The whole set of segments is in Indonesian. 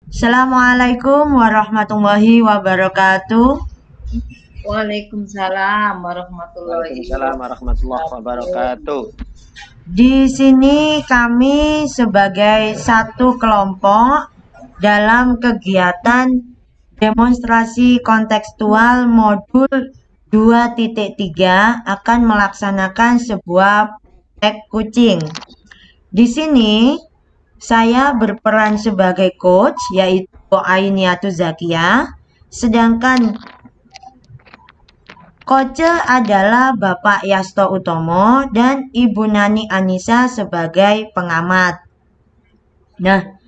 Assalamualaikum warahmatullahi wabarakatuh. Waalaikumsalam warahmatullahi Waalaikumsalam warahmatullahi wabarakatuh. wabarakatuh. Di sini kami sebagai satu kelompok dalam kegiatan demonstrasi kontekstual modul 2.3 akan melaksanakan sebuah praktek kucing. Di sini saya berperan sebagai coach yaitu Ainiatu Zakia, sedangkan Koce adalah Bapak Yasto Utomo dan Ibu Nani Anissa sebagai pengamat. Nah,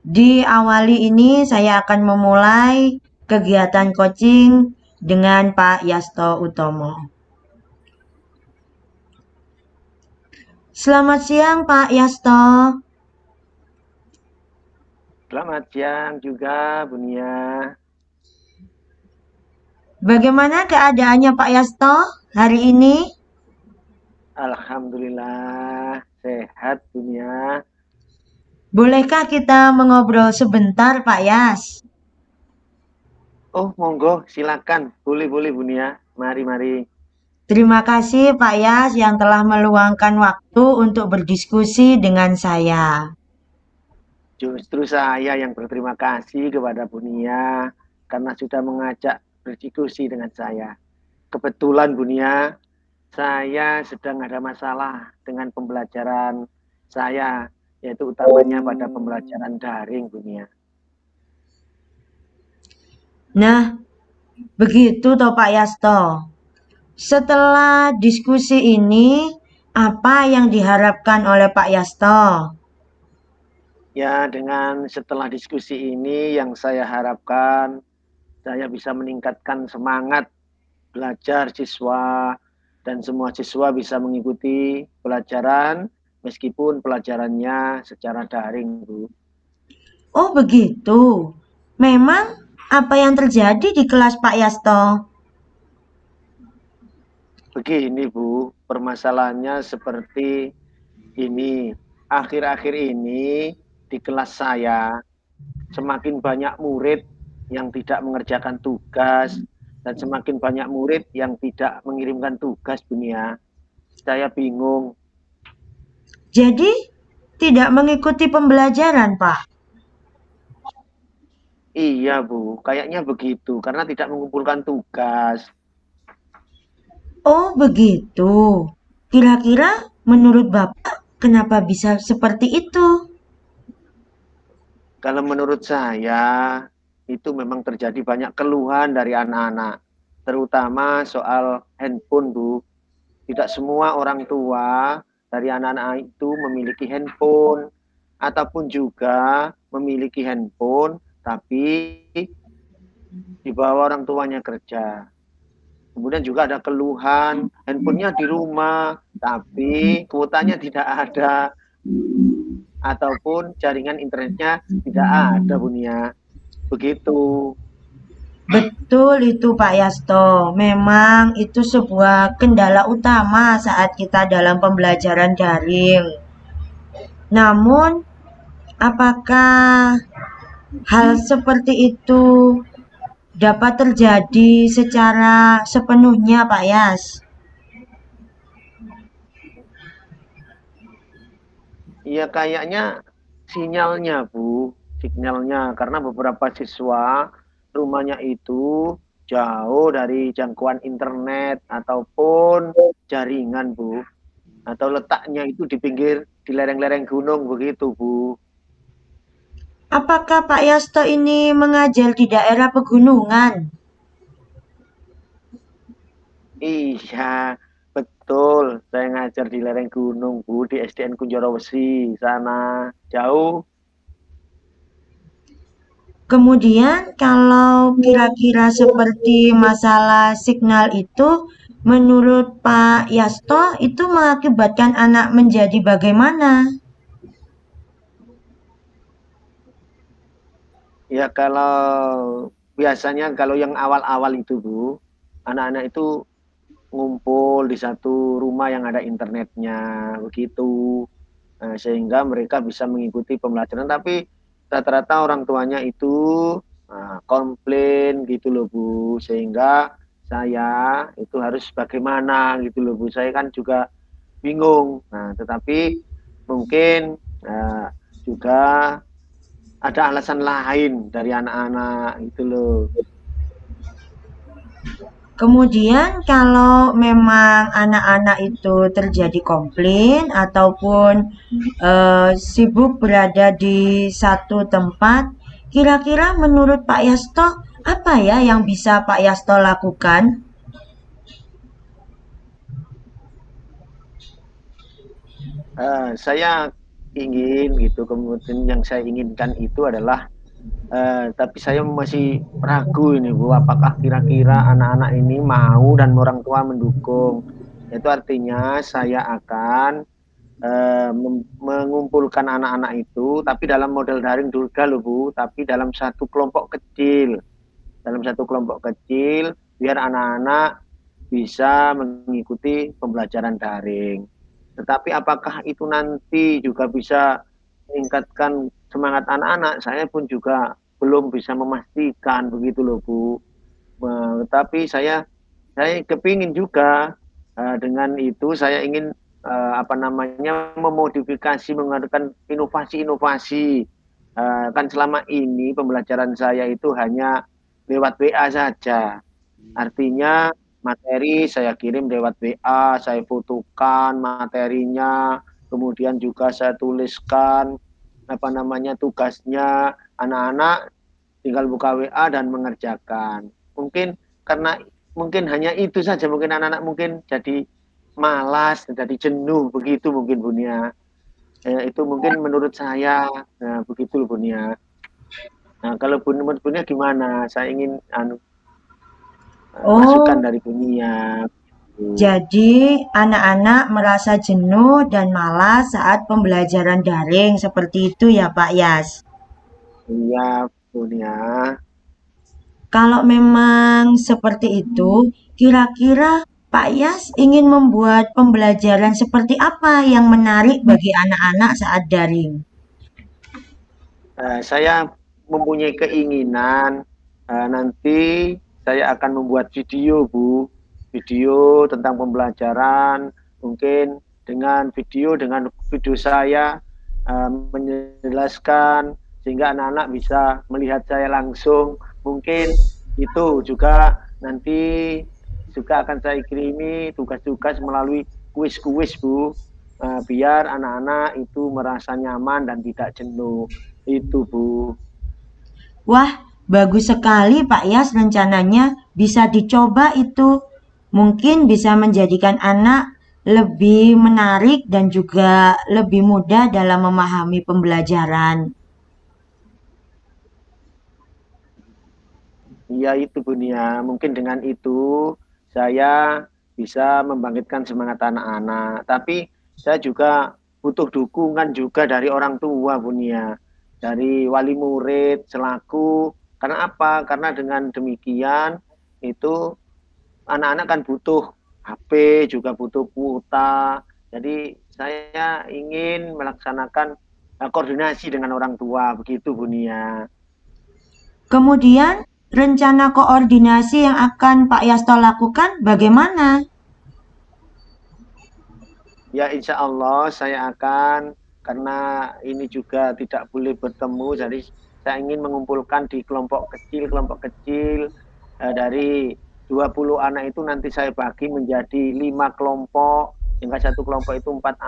di awali ini saya akan memulai kegiatan coaching dengan Pak Yasto Utomo. Selamat siang Pak Yasto. Selamat siang juga Bunia. Bagaimana keadaannya Pak Yasto hari ini? Alhamdulillah sehat Bunia. Bolehkah kita mengobrol sebentar Pak Yas? Oh monggo silakan, boleh Bunia. Mari. Terima kasih Pak Yas yang telah meluangkan waktu untuk berdiskusi dengan saya. Justru saya yang berterima kasih kepada Bunia karena sudah mengajak berdiskusi dengan saya. Kebetulan Bunia, saya sedang ada masalah dengan pembelajaran saya, yaitu utamanya pada pembelajaran daring Bunia. Nah, begitu toh Pak Yasto. Setelah diskusi ini, apa yang diharapkan oleh Pak Yasto? Ya, dengan setelah diskusi ini yang saya harapkan saya bisa meningkatkan semangat belajar siswa dan semua siswa bisa mengikuti pelajaran meskipun pelajarannya secara daring, Bu. Oh begitu. Memang apa yang terjadi di kelas Pak Yasto? Begini, Bu, permasalahannya seperti ini. Akhir-akhir ini di kelas saya semakin banyak murid yang tidak mengerjakan tugas dan semakin banyak murid yang tidak mengirimkan tugas, Bunia. Saya bingung. Jadi, tidak mengikuti pembelajaran, Pak? Iya, Bu, kayaknya begitu karena tidak mengumpulkan tugas. Oh begitu. Kira-kira menurut Bapak kenapa bisa seperti itu? Kalau menurut saya itu memang terjadi banyak keluhan dari anak-anak, terutama soal handphone, Bu. Tidak semua orang tua dari anak-anak itu memiliki handphone ataupun juga memiliki handphone tapi di bawah orang tuanya kerja. Kemudian juga ada keluhan handphonenya di rumah tapi kuotanya tidak ada ataupun jaringan internetnya tidak ada, Bunia. Begitu. Betul itu Pak Yasto. Memang itu sebuah kendala utama saat kita dalam pembelajaran daring. Namun, apakah hal seperti itu dapat terjadi secara sepenuhnya Pak Yas? Iya kayaknya sinyalnya, Bu. Sinyalnya karena beberapa siswa rumahnya itu jauh dari jangkauan internet ataupun jaringan, Bu. Atau letaknya itu di pinggir di lereng-lereng gunung begitu, Bu. Apakah Pak Yasto ini mengajar di daerah pegunungan? Iya, betul. Saya ngajar di lereng gunung, Bu, di SDN Kunjoro Wesi sana. Jauh. Kemudian kalau kira-kira seperti masalah signal itu, menurut Pak Yasto itu mengakibatkan anak menjadi bagaimana? Ya kalau biasanya kalau yang awal-awal itu, Bu, anak-anak itu ngumpul di satu rumah yang ada internetnya begitu. Nah, sehingga mereka bisa mengikuti pembelajaran tapi rata-rata orang tuanya itu komplain gitu loh Bu, sehingga saya itu harus bagaimana gitu loh Bu. Saya kan juga bingung. Nah, tetapi mungkin juga ada alasan lain dari anak-anak gitu loh. Kemudian kalau memang anak-anak itu terjadi komplain ataupun sibuk berada di satu tempat, kira-kira menurut Pak Yasto apa ya yang bisa Pak Yasto lakukan? Saya ingin gitu, kemudian yang saya inginkan itu adalah tapi saya masih ragu ini Bu, apakah kira-kira anak-anak ini mau dan orang tua mendukung. Itu artinya saya akan mengumpulkan anak-anak itu, tapi dalam model daring juga loh Bu, tapi dalam satu kelompok kecil. Dalam satu kelompok kecil, biar anak-anak bisa mengikuti pembelajaran daring. Tetapi apakah itu nanti juga bisa meningkatkan semangat anak-anak? Saya pun juga belum bisa memastikan begitu loh Bu. Tapi saya kepingin juga dengan itu saya ingin apa namanya memodifikasi mengadakan inovasi-inovasi. Kan selama ini pembelajaran saya itu hanya lewat WA saja. Artinya materi saya kirim lewat WA, saya fotokan materinya, kemudian juga saya tuliskan apa namanya tugasnya, anak-anak tinggal buka WA dan mengerjakan. Mungkin karena mungkin hanya itu saja, mungkin anak-anak mungkin jadi malas, jadi jenuh begitu mungkin Bunia. Itu mungkin menurut saya, nah begitu Bunia. Nah kalau menurut Bunia gimana? Saya ingin masukan Oh, dari Bunia. jadi anak-anak merasa jenuh dan malas saat pembelajaran daring seperti itu ya Pak Yas. Iya Bunia. Kalau memang seperti itu, kira-kira Pak Yas ingin membuat pembelajaran seperti apa yang menarik bagi anak-anak saat daring? Saya mempunyai keinginan nanti saya akan membuat video Bu, video tentang pembelajaran, mungkin dengan video saya menjelaskan sehingga anak-anak bisa melihat saya langsung. Mungkin itu juga nanti juga akan saya kirimi tugas-tugas melalui kuis-kuis Bu, biar anak-anak itu merasa nyaman dan tidak jenuh. Itu Bu. Wah, bagus sekali Pak Yas rencananya bisa dicoba itu. Mungkin bisa menjadikan anak lebih menarik dan juga lebih mudah dalam memahami pembelajaran. Iya itu Bunia. Mungkin dengan itu saya bisa membangkitkan semangat anak-anak. Tapi saya juga butuh dukungan juga dari orang tua Bunia. Dari wali murid selaku. Karena apa? Karena dengan demikian itu anak-anak kan butuh HP, juga butuh kuota. Jadi saya ingin melaksanakan koordinasi dengan orang tua. Begitu Bunia. Kemudian, rencana koordinasi yang akan Pak Yasto lakukan bagaimana? Ya insya Allah saya akan, karena ini juga tidak boleh bertemu, jadi saya ingin mengumpulkan di kelompok kecil dari 20 anak itu nanti saya bagi menjadi 5 kelompok, sehingga satu kelompok itu empat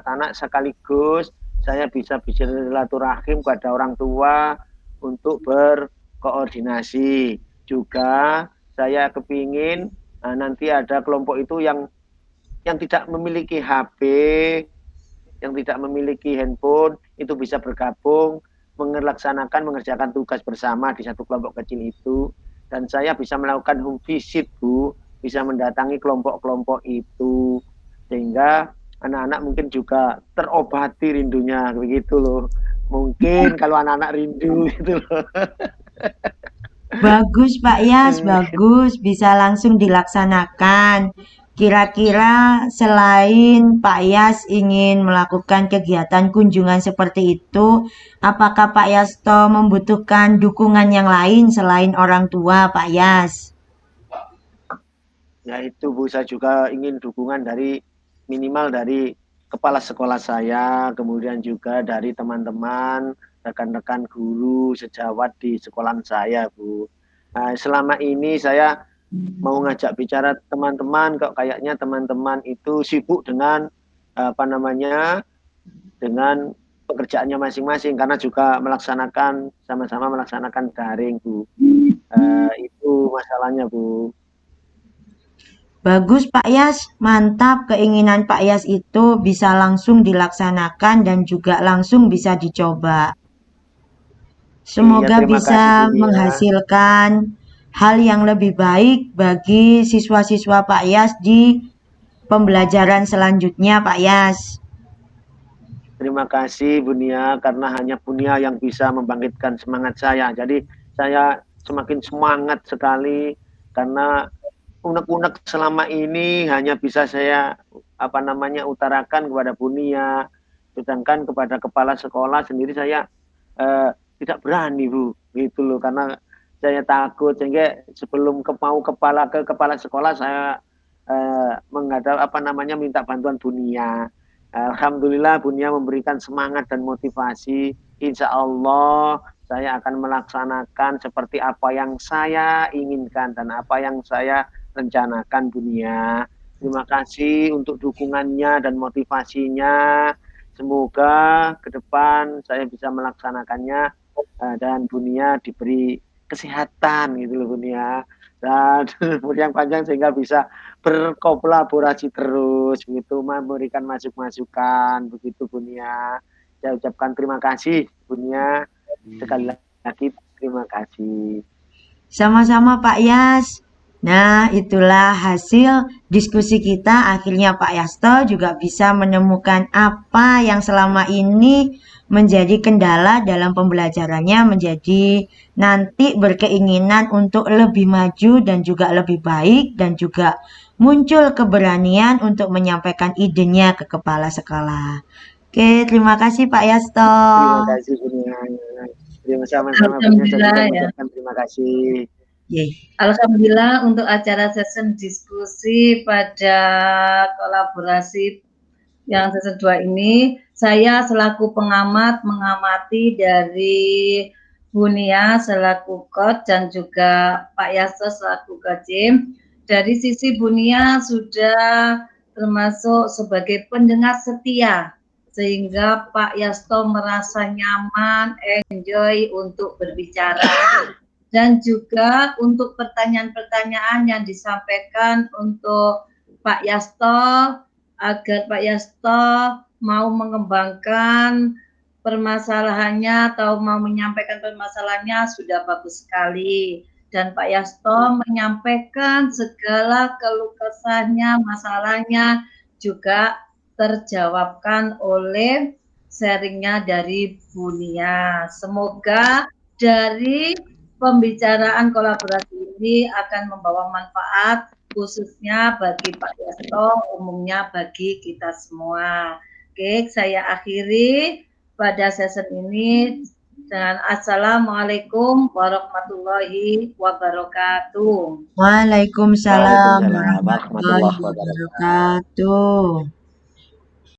anak sekaligus saya bisa silaturahim kepada orang tua untuk berkoordinasi. Juga saya kepingin nanti ada kelompok itu yang tidak memiliki HP, yang tidak memiliki handphone, itu bisa bergabung, mengerjakan tugas bersama di satu kelompok kecil itu. Dan saya bisa melakukan home visit, Bu, bisa mendatangi kelompok-kelompok itu. Sehingga anak-anak mungkin juga terobati rindunya, begitu loh. Mungkin kalau anak-anak rindu gitu loh. Bagus Pak Yas, bagus, bisa langsung dilaksanakan. Kira-kira selain Pak Yas ingin melakukan kegiatan kunjungan seperti itu, apakah Pak Yasto membutuhkan dukungan yang lain selain orang tua Pak Yas? Ya itu Bu, saya juga ingin dukungan dari minimal dari kepala sekolah saya, kemudian juga dari teman-teman, rekan-rekan guru, sejawat di sekolahan saya, Bu. Nah, selama ini saya mau ngajak bicara teman-teman, kok kayaknya teman-teman itu sibuk dengan apa namanya, dengan pekerjaannya masing-masing karena juga melaksanakan sama-sama melaksanakan daring, Bu. Itu masalahnya, Bu. Bagus Pak Yas, mantap. Keinginan Pak Yas itu bisa langsung dilaksanakan dan juga langsung bisa dicoba. Iya, Semoga terima bisa kasih, Bu Nia. menghasilkan hal yang lebih baik bagi siswa-siswa Pak Yas di pembelajaran selanjutnya Pak Yas. Terima kasih Bu Nia, karena hanya Bu Nia yang bisa membangkitkan semangat saya. Jadi saya semakin semangat sekali karena unek-unek selama ini hanya bisa saya apa namanya utarakan kepada Bu Nia, sedangkan kepada kepala sekolah sendiri saya tidak berani Bu, gitu loh, karena saya takut sehingga sebelum mau ke kepala sekolah saya menghadap apa namanya minta bantuan Bu Nia. Alhamdulillah Bu Nia memberikan semangat dan motivasi. Insya Allah saya akan melaksanakan seperti apa yang saya inginkan dan apa yang saya rencanakan Bu Nia. Terima kasih untuk dukungannya dan motivasinya. Semoga ke depan saya bisa melaksanakannya dan Bu Nia diberi kesehatan gitu loh Bu Nia. Dan umur yang panjang sehingga bisa berkolaborasi terus begitu, memberikan masukan begitu Bu Nia. Saya ucapkan terima kasih Bu Nia, sekali lagi terima kasih. Sama-sama Pak Yas. Nah, itulah hasil diskusi kita. Akhirnya Pak Yasto juga bisa menemukan apa yang selama ini menjadi kendala dalam pembelajarannya, menjadi nanti berkeinginan untuk lebih maju dan juga lebih baik, dan juga muncul keberanian untuk menyampaikan idenya ke kepala sekolah. Oke, terima kasih Pak Yasto. Terima kasih Bu Nia. Terima sama-sama Bu Nia, saya juga Alhamdulillah ya. mengucapkan terima kasih. Yeay. Alhamdulillah untuk acara session diskusi pada kolaborasi yang season 2 ini, saya selaku pengamat mengamati dari Bunia selaku coach dan juga Pak Yaso selaku coaching. Dari sisi Bunia sudah termasuk sebagai pendengar setia, sehingga Pak Yasto merasa nyaman, enjoy untuk berbicara. Dan juga untuk pertanyaan-pertanyaan yang disampaikan untuk Pak Yasto, agar Pak Yasto mau mengembangkan permasalahannya atau mau menyampaikan permasalahannya sudah bagus sekali. Dan Pak Yasto menyampaikan segala keluh kesahnya, masalahnya juga terjawabkan oleh sharingnya dari Bunia. Semoga dari pembicaraan kolaborasi ini akan membawa manfaat khususnya bagi Pak Yasto, umumnya bagi kita semua. Oke, saya akhiri pada session ini dengan Assalamualaikum warahmatullahi wabarakatuh. Waalaikumsalam Waalaikumsalam warahmatullahi warahmatullahi wabarakatuh. wabarakatuh.